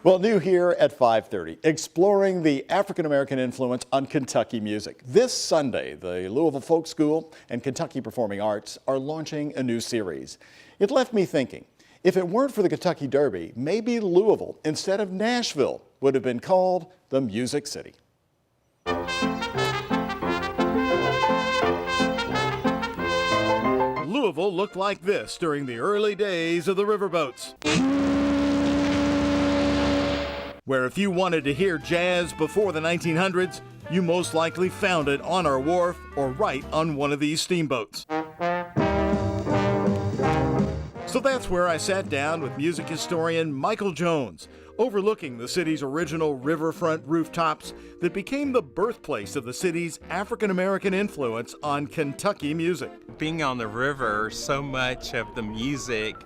Well, new here at 5:30, exploring the African-American influence on Kentucky music. This Sunday, the Louisville Folk School and Kentucky Performing Arts are launching a new series. It left me thinking, if it weren't for the Kentucky Derby, maybe Louisville, instead of Nashville, would have been called the Music City. Louisville looked like this during the early days of the riverboats, where if you wanted to hear jazz before the 1900s, you most likely found it on our wharf or right on one of these steamboats. So that's where I sat down with music historian Michael Jones, overlooking the city's original riverfront rooftops that became the birthplace of the city's African-American influence on Kentucky music. Being on the river, so much of the music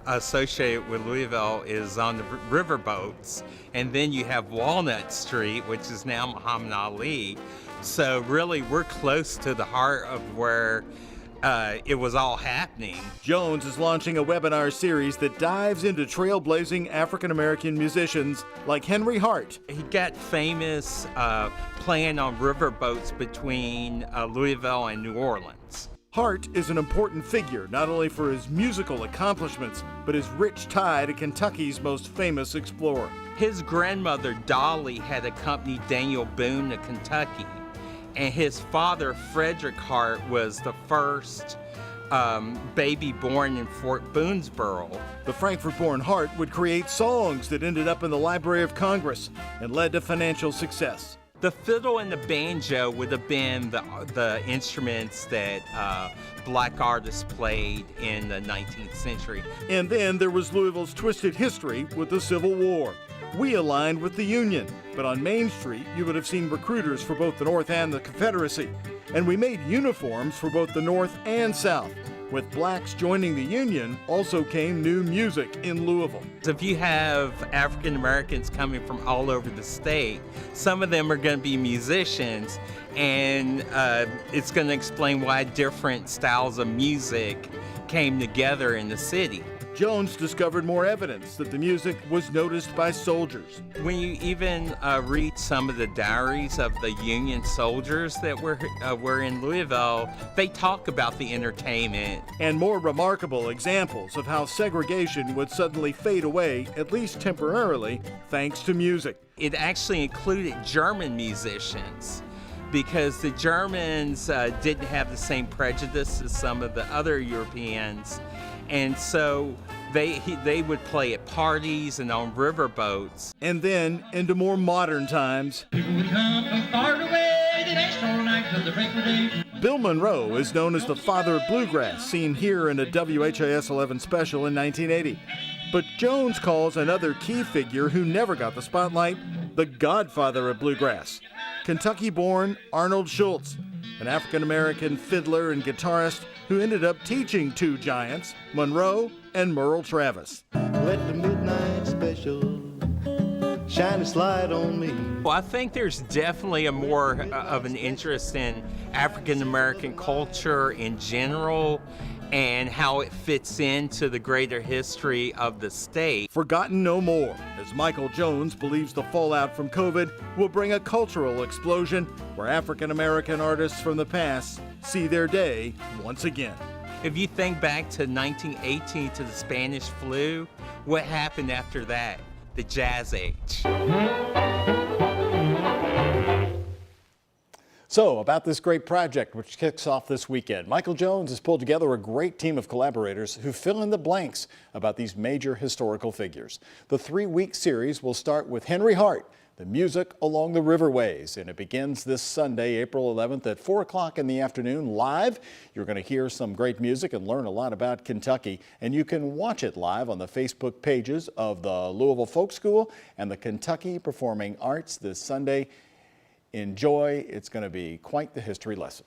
associated with Louisville is on the riverboats, and then you have Walnut Street, which is now Muhammad Ali. So really, we're close to the heart of where it was all happening. Jones is launching a webinar series that dives into trailblazing African-American musicians like Henry Hart. He got famous playing on riverboats between Louisville and New Orleans. Hart is an important figure not only for his musical accomplishments, but his rich tie to Kentucky's most famous explorer. His grandmother, Dolly, had accompanied Daniel Boone to Kentucky, and his father, Frederick Hart, was the first baby born in Fort Boonesboro. The Frankfurt-born Hart would create songs that ended up in the Library of Congress and led to financial success. The fiddle and the banjo would have been the instruments that black artists played in the 19th century. And then there was Louisville's twisted history with the Civil War. We aligned with the Union, but on Main Street you would have seen recruiters for both the North and the Confederacy. And we made uniforms for both the North and South. With blacks joining the Union, also came new music in Louisville. If you have African Americans coming from all over the state, some of them are going to be musicians, and it's going to explain why different styles of music came together in the city. Jones discovered more evidence that the music was noticed by soldiers. When you even read some of the diaries of the Union soldiers that were in Louisville, they talk about the entertainment. And more remarkable examples of how segregation would suddenly fade away, at least temporarily, thanks to music. It actually included German musicians, because the Germans didn't have the same prejudice as some of the other Europeans. And so they would play at parties and on riverboats. And then into more modern times, People would come from far away the next all night till the break of day. Bill Monroe is known as the father of bluegrass, seen here in a WHIS 11 special in 1980. But Jones calls another key figure who never got the spotlight the godfather of bluegrass, Kentucky-born Arnold Schultz, an African-American fiddler and guitarist who ended up teaching two giants, Monroe and Merle Travis. Let the midnight special shine its light on me. Well, I think there's definitely a more of an interest in African American culture in general and how it fits into the greater history of the state. Forgotten no more, as Michael Jones believes the fallout from COVID will bring a cultural explosion where African-American artists from the past see their day once again. If you think back to 1918, to the Spanish flu, what happened after that? The Jazz Age. So, about this great project which kicks off this weekend, Michael Jones has pulled together a great team of collaborators who fill in the blanks about these major historical figures. The 3-week series will start with Henry Hart, the music along the riverways, and it begins this Sunday, April 11th at 4 o'clock in the afternoon live. You're going to hear some great music and learn a lot about Kentucky, and you can watch it live on the Facebook pages of the Louisville Folk School and the Kentucky Performing Arts this Sunday. Enjoy. It's going to be quite the history lesson.